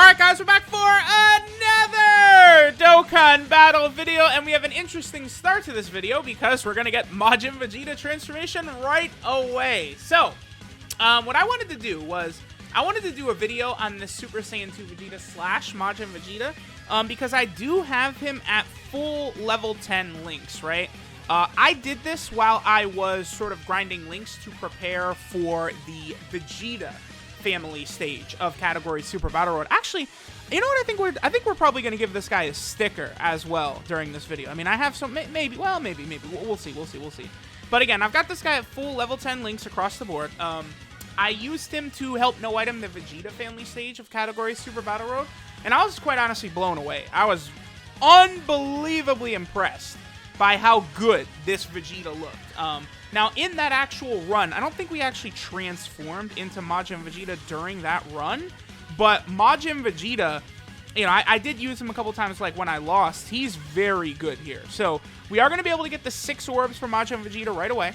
Alright guys, we're back for another Dokkan battle video, and we have an interesting start to this video because we're gonna get Majin Vegeta transformation right away. So, what I wanted to do was, I wanted to do a video on this Super Saiyan 2 Vegeta slash Majin Vegeta, because I do have him at full level 10 links, right? I did this while I was sort of grinding links to prepare for the Vegeta family stage of category Super Battle Road. Actually, you know what I think we're probably going to give this guy a sticker as well during this video. I mean, I have some, maybe. We'll see. But again, I've got this guy at full level 10 links across the board. I used him to help no item the Vegeta family stage of category Super Battle Road, and I was quite honestly blown away. I was unbelievably impressed by how good this Vegeta looked. Now, in that actual run, I don't think we actually transformed into Majin Vegeta during that run, but Majin Vegeta, you know, I did use him a couple times, like when I lost. He's very good here. So, we are going to be able to get the 6 orbs for Majin Vegeta right away.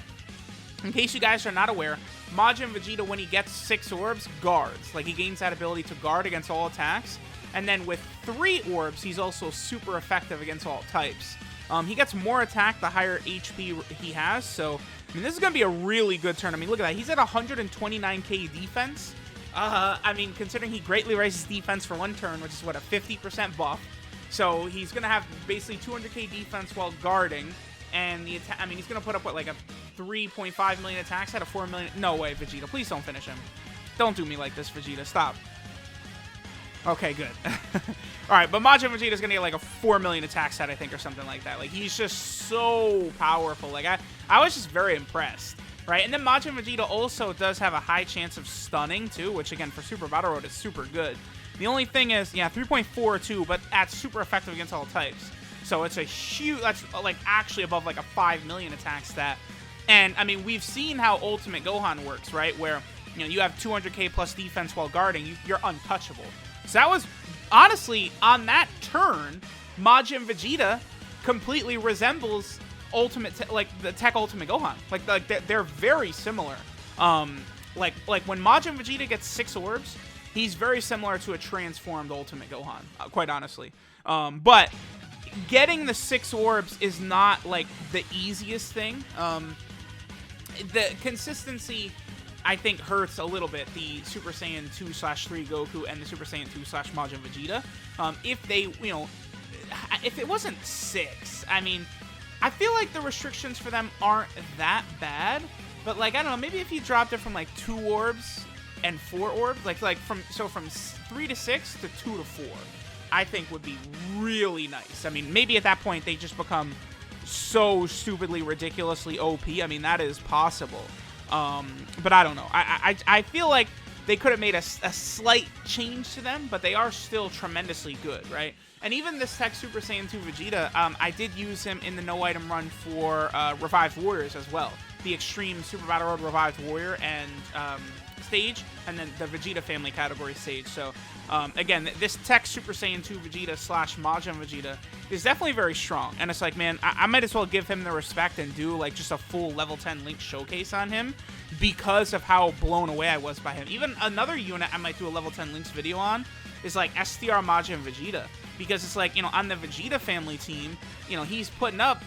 In case you guys are not aware, Majin Vegeta, when he gets 6 orbs, guards. Like, he gains that ability to guard against all attacks. And then with 3 orbs, he's also super effective against all types. He gets more attack the higher HP he has, so I mean, this is going to be a really good turn. I mean, look at that. He's at 129k defense. I mean, considering he greatly raises defense for one turn, which is, what, a 50% buff. So he's going to have basically 200k defense while guarding. And the attack, I mean, he's going to put up, what, like a 3.5 million attacks out of 4 million. No way, Vegeta. Please don't finish him. Don't do me like this, Vegeta. Stop. Okay, good. Alright, but Majin Vegeta is going to get like a 4 million attack set, I think, or something like that. Like, he's just so powerful. Like, I was just very impressed, right? And then Majin Vegeta also does have a high chance of stunning, too, which, again, for Super Battle Road is super good. The only thing is, yeah, 3.42, but that's super effective against all types. So it's a huge, that's, like, actually above, like, a 5 million attack stat. And, I mean, we've seen how Ultimate Gohan works, right? Where, you know, you have 200k plus defense while guarding, you're untouchable. So that was, honestly, on that turn, Majin Vegeta completely resembles the TEQ Ultimate Gohan. Like they're very similar. Like when Majin Vegeta gets 6 orbs, he's very similar to a transformed Ultimate Gohan, quite honestly. But getting the 6 orbs is not, like, the easiest thing. The consistency, I think, hurts a little bit the Super Saiyan 2/3 Goku and the Super Saiyan 2/Majin Vegeta. If they, you know, if it wasn't 6, I mean, I feel like the restrictions for them aren't that bad. But, like, I don't know, maybe if you dropped it from, like, 2 orbs and 4 orbs, like from 3 to 6 to 2 to 4, I think would be really nice. I mean, maybe at that point they just become so stupidly, ridiculously OP. I mean, that is possible. But I don't know. I feel like they could have made a slight change to them, but they are still tremendously good, right? And even this TEQ Super Saiyan 2 Vegeta, I did use him in the no-item run for Revived Warriors as well. The Extreme Super Battle Road Revived Warrior and stage, and then the Vegeta family category stage. So, again, this TEQ Super Saiyan 2 Vegeta / Majin Vegeta is definitely very strong. And it's like, man, I might as well give him the respect and do, like, just a full level 10 link showcase on him because of how blown away I was by him. Even another unit I might do a level 10 links video on is, like, STR Majin Vegeta. Because it's like, you know, on the Vegeta family team, you know, he's putting up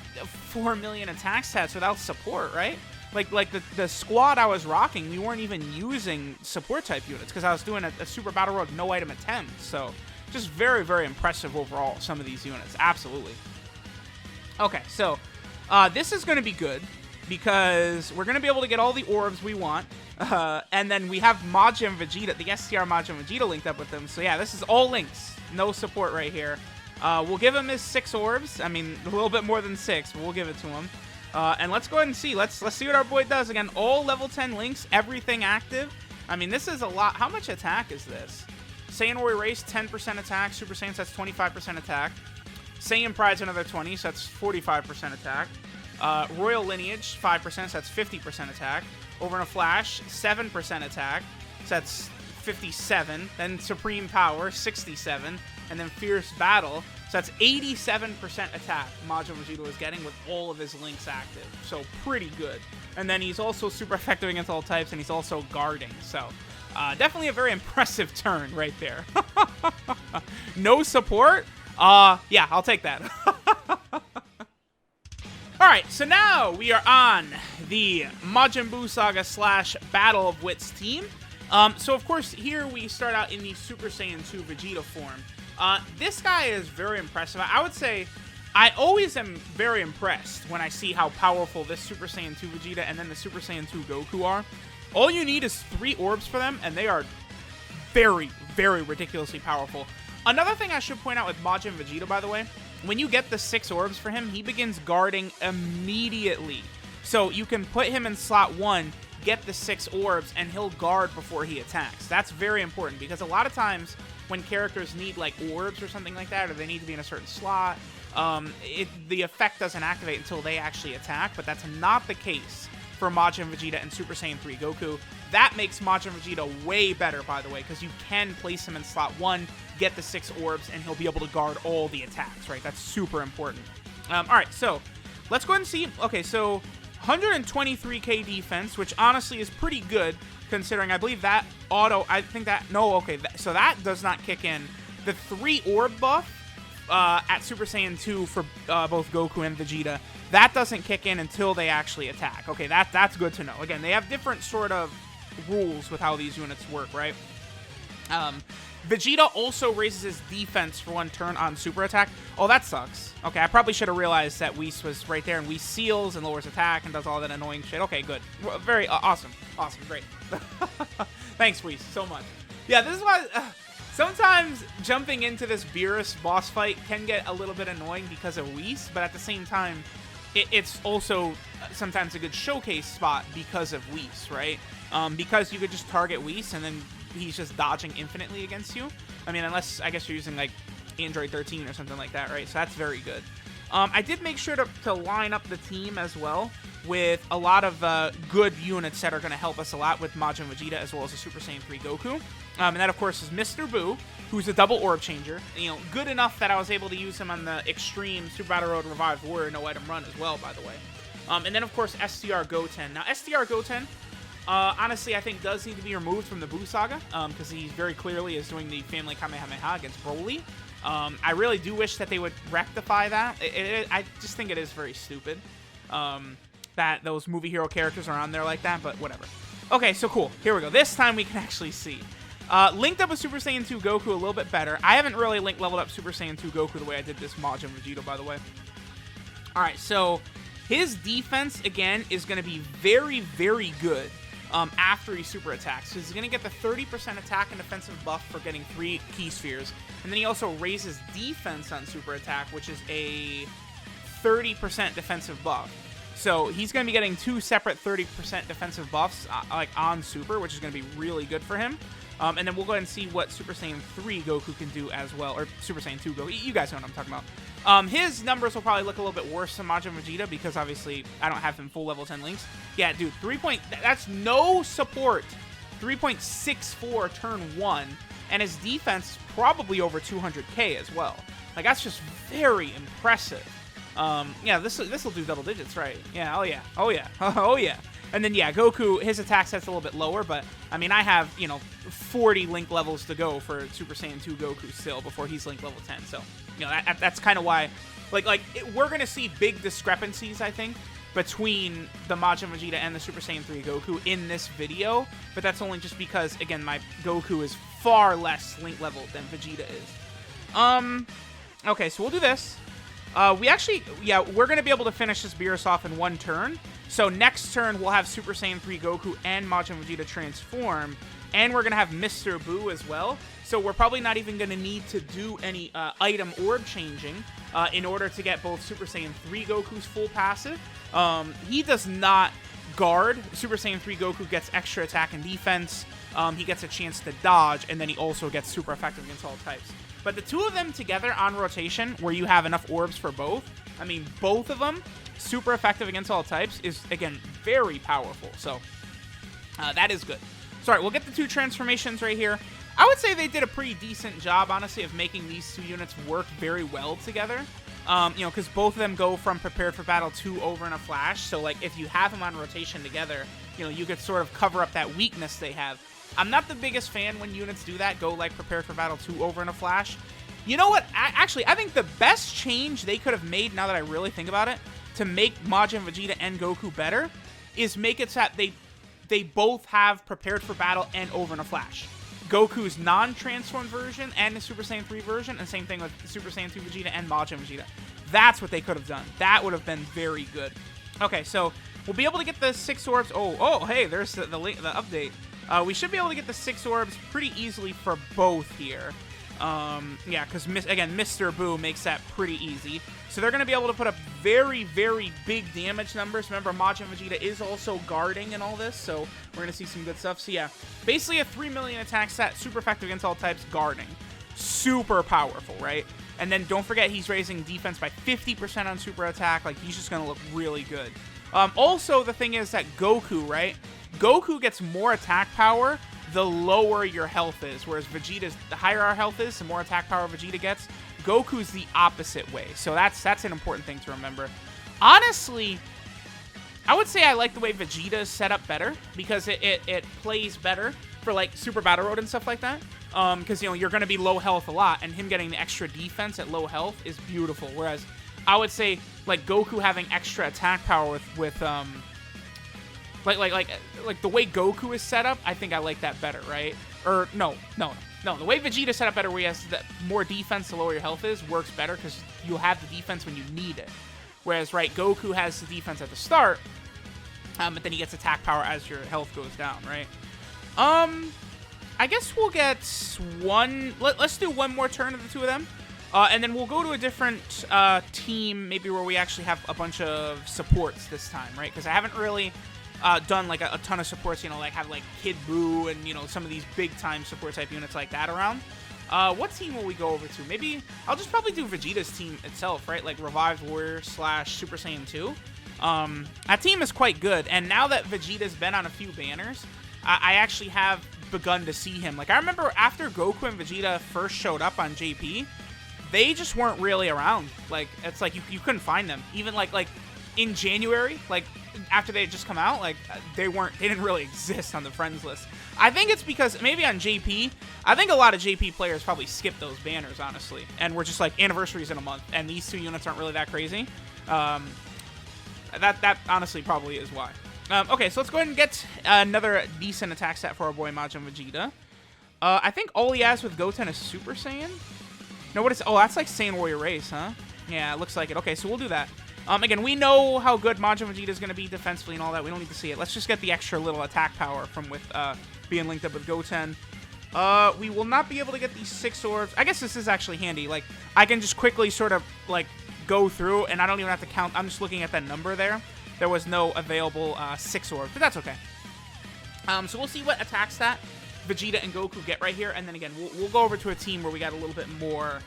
4 million attack stats without support, right? Like the squad I was rocking, we weren't even using support type units because I was doing a Super Battle Road no item attempt. So just very, very impressive overall, some of these units. Absolutely. Okay, so this is going to be good because we're going to be able to get all the orbs we want. And then we have Majin Vegeta, the STR Majin Vegeta linked up with them. So yeah, this is all links. No support right here. We'll give him his 6 orbs. I mean, a little bit more than 6, but we'll give it to him. And let's go ahead and see. Let's see what our boy does. Again, all level 10 links, everything active. I mean, this is a lot. How much attack is this? Saiyan Warrior Race, 10% attack. Super Saiyan, that's 25% attack. Saiyan Pride's another 20, so that's 45% attack. Royal Lineage, 5%, so that's 50% attack. Over in a Flash, 7% attack, so that's 57. Then Supreme Power, 67. And then Fierce Battle, so that's 87% attack Majin Vegeta is getting with all of his links active. So pretty good. And then he's also super effective against all types, and he's also guarding. So Definitely a very impressive turn right there. No support? Yeah, I'll take that. Alright, so now we are on the Majin Buu Saga / Battle of Wits team. So of course, here we start out in the Super Saiyan 2 Vegeta form. This guy is very impressive. I would say I always am very impressed when I see how powerful this Super Saiyan 2 Vegeta and then the Super Saiyan 2 Goku are. All you need is 3 orbs for them, and they are very, very ridiculously powerful. Another thing I should point out with Majin Vegeta, by the way, when you get the 6 orbs for him, he begins guarding immediately. So you can put him in slot 1, get the 6 orbs, and he'll guard before he attacks. That's very important, because a lot of times when characters need like orbs or something like that, or they need to be in a certain slot, the effect doesn't activate until they actually attack, but that's not the case for Majin Vegeta and Super Saiyan 3 Goku. That makes Majin Vegeta way better, by the way, because you can place him in slot 1, get the 6 orbs, and he'll be able to guard all the attacks, right? That's super important. Alright, so let's go ahead and see. Okay, so 123k defense, which honestly is pretty good, considering I believe that auto, I think that, no, okay, so that does not kick in. The 3 orb buff at Super Saiyan 2 for both Goku and Vegeta, that doesn't kick in until they actually attack. Okay, that's good to know. Again, they have different sort of rules with how these units work, right? Vegeta also raises his defense for 1 turn on super attack. Oh, that sucks. Okay, I probably should have realized that Whis was right there, and Whis seals and lowers attack and does all that annoying shit. Okay, good. Very awesome. Awesome, great. Thanks, Whis, so much. Yeah, this is why sometimes jumping into this Beerus boss fight can get a little bit annoying because of Whis, but at the same time, it's also sometimes a good showcase spot because of Whis, right? Because you could just target Whis and then he's just dodging infinitely against you. I mean, unless, I guess you're using, like, Android 13 or something like that, right? So that's very good. I did make sure to line up the team as well with a lot of good units that are going to help us a lot with Majin Vegeta as well as the Super Saiyan 3 Goku. And that, of course, is Mr. Buu, who's a double orb changer. You know, good enough that I was able to use him on the Extreme Super Battle Road Revived Warrior No Item Run as well, by the way. And then, of course, STR Goten. Now, STR Goten, honestly, I think does need to be removed from the Buu Saga, because he very clearly is doing the Family Kamehameha against Broly. I really do wish that they would rectify that. I just think it is very stupid that those movie hero characters are on there like that, but whatever. Okay, so cool. Here we go. This time we can actually see. Linked up with Super Saiyan 2 Goku a little bit better. I haven't really leveled up Super Saiyan 2 Goku the way I did this Majin Vegeta, by the way. Alright, so his defense, again, is going to be very, very good after he super attacks. So he's going to get the 30% attack and defensive buff for getting 3 key spheres. And then he also raises defense on super attack, which is a 30% defensive buff. So he's going to be getting 2 separate 30% defensive buffs like on super, which is going to be really good for him. And then we'll go ahead and see what Super Saiyan 3 Goku can do as well, or Super Saiyan 2 Goku. You guys know what I'm talking about. His numbers will probably look a little bit worse than Majin Vegeta because obviously I don't have him full level 10 links. Yeah, dude, that's no support. 3.64 turn 1, and his defense is probably over 200k as well. Like, that's just very impressive. Yeah, this will do double digits, right? Yeah, oh yeah, oh yeah, oh yeah. And then, yeah, Goku, his attack set's a little bit lower, but, I mean, I have, 40 link levels to go for Super Saiyan 2 Goku still before he's link level 10. So, that's kind of why, we're going to see big discrepancies, I think, between the Majin Vegeta and the Super Saiyan 3 Goku in this video, but that's only just because, again, my Goku is far less link level than Vegeta is. Okay, so we'll do this. We're going to be able to finish this Beerus off in 1 turn. So next turn, we'll have Super Saiyan 3 Goku and Majin Vegeta transform, and we're going to have Mr. Buu as well. So we're probably not even going to need to do any item orb changing in order to get both Super Saiyan 3 Goku's full passive. He does not guard. Super Saiyan 3 Goku gets extra attack and defense. He gets a chance to dodge, and then he also gets super effective against all types. But the 2 of them together on rotation, where you have enough orbs for both, I mean, both of them, super effective against all types, is, again, very powerful. So, that is good. So, alright, we'll get the 2 transformations right here. I would say they did a pretty decent job, honestly, of making these 2 units work very well together. Because both of them go from Prepared for Battle to Over in a Flash. So, like, if you have them on rotation together, you could sort of cover up that weakness they have. I'm not the biggest fan when units do that, go like prepared for battle 2 over in a flash. You know what? Actually, I think the best change they could have made, now that I really think about it, to make Majin Vegeta and Goku better, is make it so that they both have prepared for battle and over in a flash. Goku's non-transformed version and the Super Saiyan 3 version, and same thing with Super Saiyan 2 Vegeta and Majin Vegeta. That's what they could have done. That would have been very good. Okay, so we'll be able to get the 6 orbs. Oh, hey, there's the update. We should be able to get the 6 orbs pretty easily for both here. Yeah, because, again, Mr. Buu makes that pretty easy. So they're going to be able to put up very, very big damage numbers. Remember, Majin Vegeta is also guarding and all this, so we're going to see some good stuff. So yeah, basically a 3 million attack set, super effective against all types, guarding. Super powerful, right? And then don't forget, he's raising defense by 50% on super attack. Like, he's just going to look really good. Also, the thing is that Goku, right? Goku gets more attack power the lower your health is, whereas Vegeta's, the higher our health is, the more attack power Vegeta gets. Goku's the opposite way, so that's an important thing to remember. Honestly, I would say I like the way Vegeta is set up better, because it plays better for, like, Super Battle Road and stuff like that. Because, you know, you're going to be low health a lot, and him getting the extra defense at low health is beautiful, whereas I would say, like, Goku having extra attack power with like the way Goku is set up, I think I like that better, right? Or no. The way Vegeta is set up better, where he has more defense to lower your health is, works better because you'll have the defense when you need it. Whereas, right, Goku has the defense at the start, but then he gets attack power as your health goes down, right? I guess we'll get one. Let's do one more turn of the two of them. And then we'll go to a different team, maybe where we actually have a bunch of supports this time, right? Because I haven't really done like a ton of supports, you know, like have like Kid Buu and, you know, some of these big time support type units like that around. What team will we go over to? Maybe I'll just probably do Vegeta's team itself, right? Like Revived Warrior / Super Saiyan 2. That team is quite good, and now that Vegeta's been on a few banners, I actually have begun to see him. Like, I remember after Goku and Vegeta first showed up on JP, they just weren't really around. Like, it's like you couldn't find them. Even like in January, like after they had just come out, like they didn't really exist on the friends list. I think it's because maybe on JP, I think a lot of JP players probably skipped those banners, honestly, and we're just like anniversaries in a month, and these two units aren't really that crazy. That honestly probably is why. Okay, so let's go ahead and get another decent attack set for our boy Majin Vegeta. I think all he has with Goten is Super Saiyan. No, what is? Oh, that's like Saiyan Warrior Race, huh? Yeah, it looks like it. Okay, so we'll do that. Again, we know how good Majin Vegeta is going to be defensively and all that. We don't need to see it. Let's just get the extra little attack power from with being linked up with Goten. We will not be able to get these 6 orbs. I guess this is actually handy. Like, I can just quickly sort of like go through, and I don't even have to count. I'm just looking at that number there. There was no available 6 orbs, but that's okay. So we'll see what attack stat Vegeta and Goku get right here, and then again, we'll go over to a team where we got a little bit more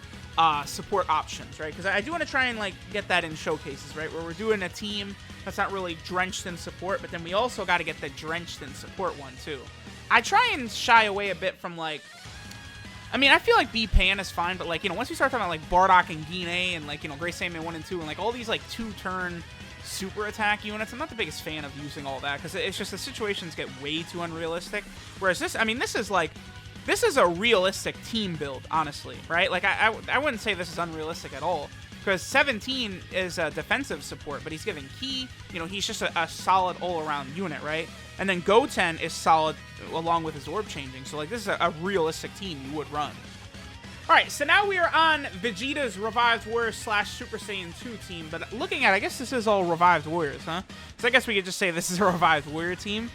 support options, right? Because I do want to try and like get that in showcases, right? Where we're doing a team that's not really drenched in support, but then we also got to get the drenched in support one too. I try and shy away a bit from like, I mean, I feel like B-Pan is fine, but like, you know, once we start talking about like Bardock and Gine and like, you know, Great Saiyaman 1 and 2 and like all these like 2-turn super attack units, I'm not the biggest fan of using all that because it's just the situations get way too unrealistic. Whereas this, I mean, this is a realistic team build, honestly, right? Like, I wouldn't say this is unrealistic at all, because 17 is a defensive support, but he's giving key. You know, he's just a solid all-around unit, right? And then Goten is solid along with his orb changing, so, like, this is a realistic team you would run. Alright, so now we are on Vegeta's Revived Warriors / Super Saiyan 2 team, but looking at it, I guess this is all Revived Warriors, huh? So I guess we could just say this is a Revived Warrior team.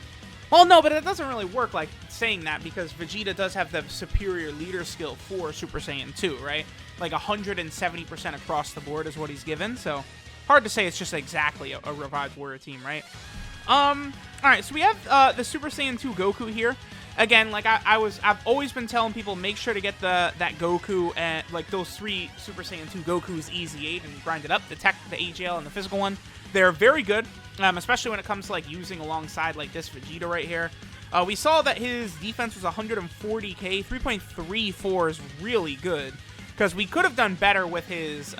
Well, no, but it doesn't really work like saying that, because Vegeta does have the superior leader skill for Super Saiyan 2, right? Like 170% across the board is what he's given, so hard to say it's just exactly a Revived Warrior team, right? Alright, so we have the Super Saiyan 2 Goku here. Again, like I've always been telling people, make sure to get that Goku and like those 3 Super Saiyan 2 Gokus easy 8 and grind it up. The tech, the AGL, and the physical one, they're very good, especially when it comes to like using alongside like this Vegeta right here. We saw that his defense was 140k, 3.34 is really good, because we could have done better with his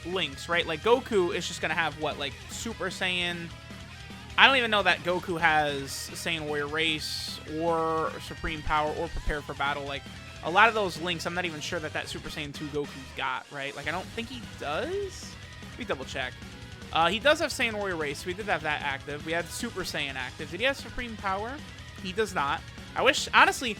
links, right? Like Goku is just gonna have what, like Super Saiyan I don't even know that Goku has Saiyan Warrior Race or Supreme Power or Prepared for Battle. Like, a lot of those links, I'm not even sure that Super Saiyan 2 Goku's got, right? Like, I don't think he does. Let me double check. He does have Saiyan Warrior Race. We did have that active. We had Super Saiyan active. Did he have Supreme Power? He does not. I wish, honestly,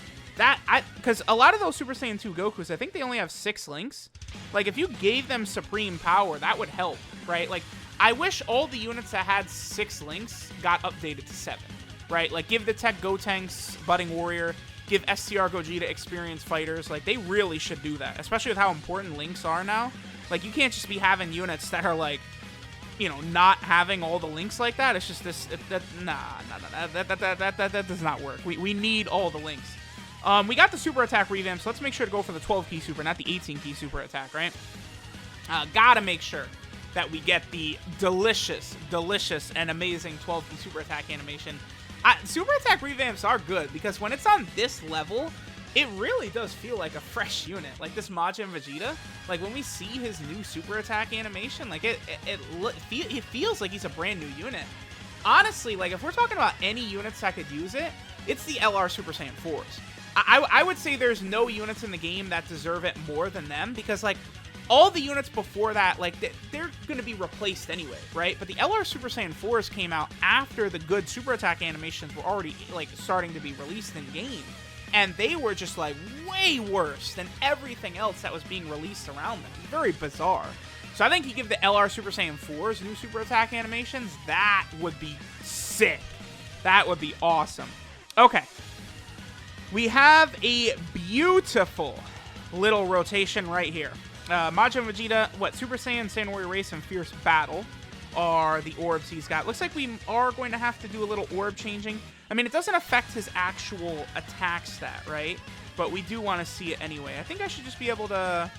because a lot of those Super Saiyan 2 Gokus, I think they only have 6 links. Like, if you gave them Supreme Power, that would help, right? Like, I wish all the units that had 6 links got updated to 7, right? Like, give the TEQ Gotenks Budding Warrior, give STR Gogeta Experienced Fighters. Like, they really should do that, especially with how important links are now. Like, you can't just be having units that are, like, you know, not having all the links like that. It's just this, that does not work. We need all the links. We got the super attack revamp, so let's make sure to go for the 12 key super, not the 18 key super attack, right? Gotta make sure that we get the delicious and amazing 12 key super attack animation. Super attack revamps are good because when it's on this level, it really does feel like a fresh unit. Like this Majin Vegeta, like when we see his new super attack animation, like it feels like he's a brand new unit. Honestly, like if we're talking about any units that could use it, it's the LR Super Saiyan 4s. I would say there's no units in the game that deserve it more than them because like all the units before that, like they're going to be replaced anyway, right? But the LR Super Saiyan 4s came out after the good super attack animations were already like starting to be released in game. And they were just, like, way worse than everything else that was being released around them. It's very bizarre. So I think you give the LR Super Saiyan 4's new super attack animations, that would be sick. That would be awesome. Okay. We have a beautiful little rotation right here. Majin Vegeta, Super Saiyan, Saiyan Warrior Race, and Fierce Battle are the orbs he's got. Looks like we are going to have to do a little orb changing. I mean, it doesn't affect his actual attack stat, right? But we do want to see it anyway. I think I should just be able to...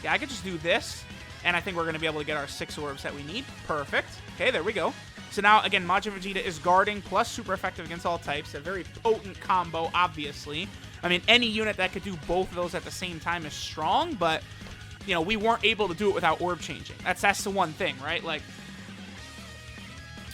Yeah, I could just do this, and I think we're going to be able to get our 6 orbs that we need. Perfect. Okay, there we go. So now, again, Majin Vegeta is guarding plus super effective against all types. A very potent combo, obviously. I mean, any unit that could do both of those at the same time is strong, but, you know, we weren't able to do it without orb changing. That's the one thing, right? Like,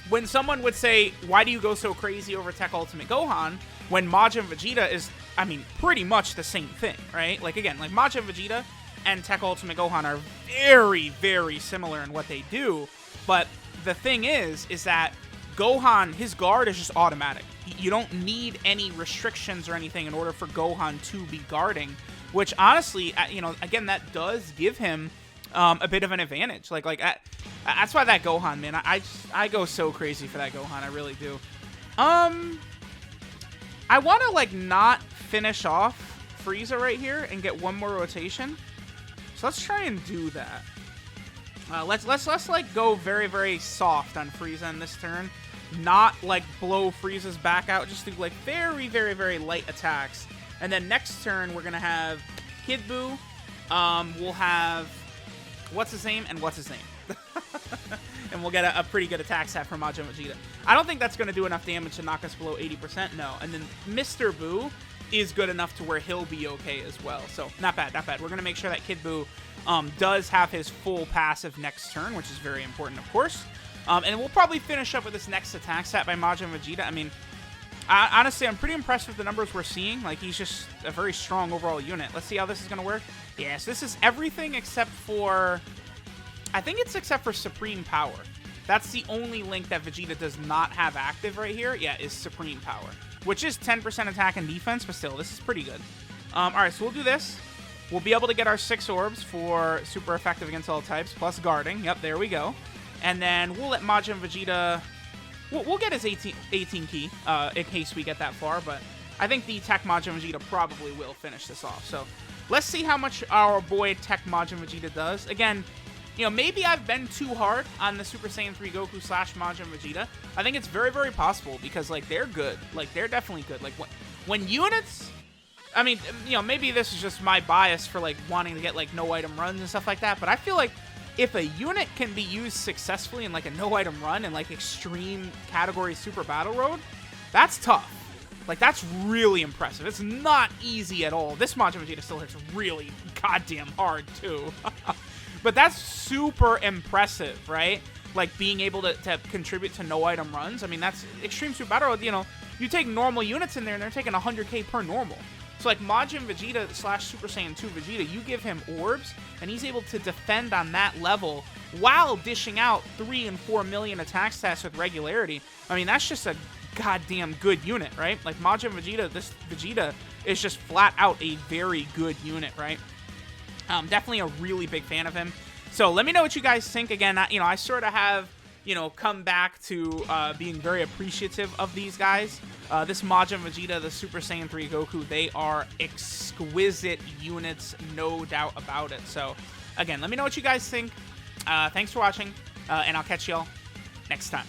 when someone would say, why do you go so crazy over TEQ Ultimate Gohan, when Majin Vegeta is, I mean, pretty much the same thing, right? Like, again, like Majin Vegeta and TEQ Ultimate Gohan are very, very similar in what they do, but the thing is that Gohan, his guard is just automatic. You don't need any restrictions or anything in order for Gohan to be guarding, which honestly, you know, again, that does give him a bit of an advantage. That's why that Gohan, man, I go so crazy for that Gohan. I really do. I want to like not finish off Frieza right here and get one more rotation. So let's try and do that. Let's like go very, very soft on Frieza in this turn. Not like blow Frieza's back out. Just do like very, very, very light attacks. And then next turn we're gonna have Kid Buu. We'll have what's his name and what's his name. And we'll get a pretty good attack stat from Majin Vegeta. I don't think that's going to do enough damage to knock us below 80%, no. And then Mr. Buu is good enough to where he'll be okay as well. So, not bad, not bad. We're going to make sure that Kid Buu does have his full passive next turn, which is very important, of course. And we'll probably finish up with this next attack stat by Majin Vegeta. I mean, honestly, I'm pretty impressed with the numbers we're seeing. Like, he's just a very strong overall unit. Let's see how this is going to work. Yes, this is everything except for... I think it's except for Supreme Power. That's the only link that Vegeta does not have active right here. Yeah, is Supreme Power, which is 10% attack and defense, but still, this is pretty good. All right, so we'll do this. We'll be able to get our 6 orbs for super effective against all types, plus guarding. Yep, there we go. And then we'll let Majin Vegeta... We'll get his 18 key in case we get that far, but I think the TEQ Majin Vegeta probably will finish this off. So let's see how much our boy TEQ Majin Vegeta does. Again... You know, maybe I've been too hard on the Super Saiyan 3 Goku / Majin Vegeta. I think it's very, very possible because, like, they're good. Like, they're definitely good. Like, when units... I mean, you know, maybe this is just my bias for, like, wanting to get, like, no-item runs and stuff like that, but I feel like if a unit can be used successfully in, like, a no-item run in, like, extreme category Super Battle Road, that's tough. Like, that's really impressive. It's not easy at all. This Majin Vegeta still hits really goddamn hard, too. But that's super impressive, right? like being able to contribute to no item runs. I mean, that's Extreme Super Battle. You know, you take normal units in there, and they're taking 100k per normal. So like Majin Vegeta / Super Saiyan 2 Vegeta, you give him orbs, and he's able to defend on that level while dishing out 3 and 4 million attack stats with regularity. I mean, that's just a goddamn good unit, right? Like Majin Vegeta, this Vegeta is just flat out a very good unit, right? Definitely a really big fan of him. So let me know what you guys think. Again, you know, I sort of have, you know, come back to being very appreciative of these guys. This Majin Vegeta, the Super Saiyan 3 Goku, they are exquisite units, no doubt about it. So again, let me know what you guys think. Thanks for watching, and I'll catch y'all next time.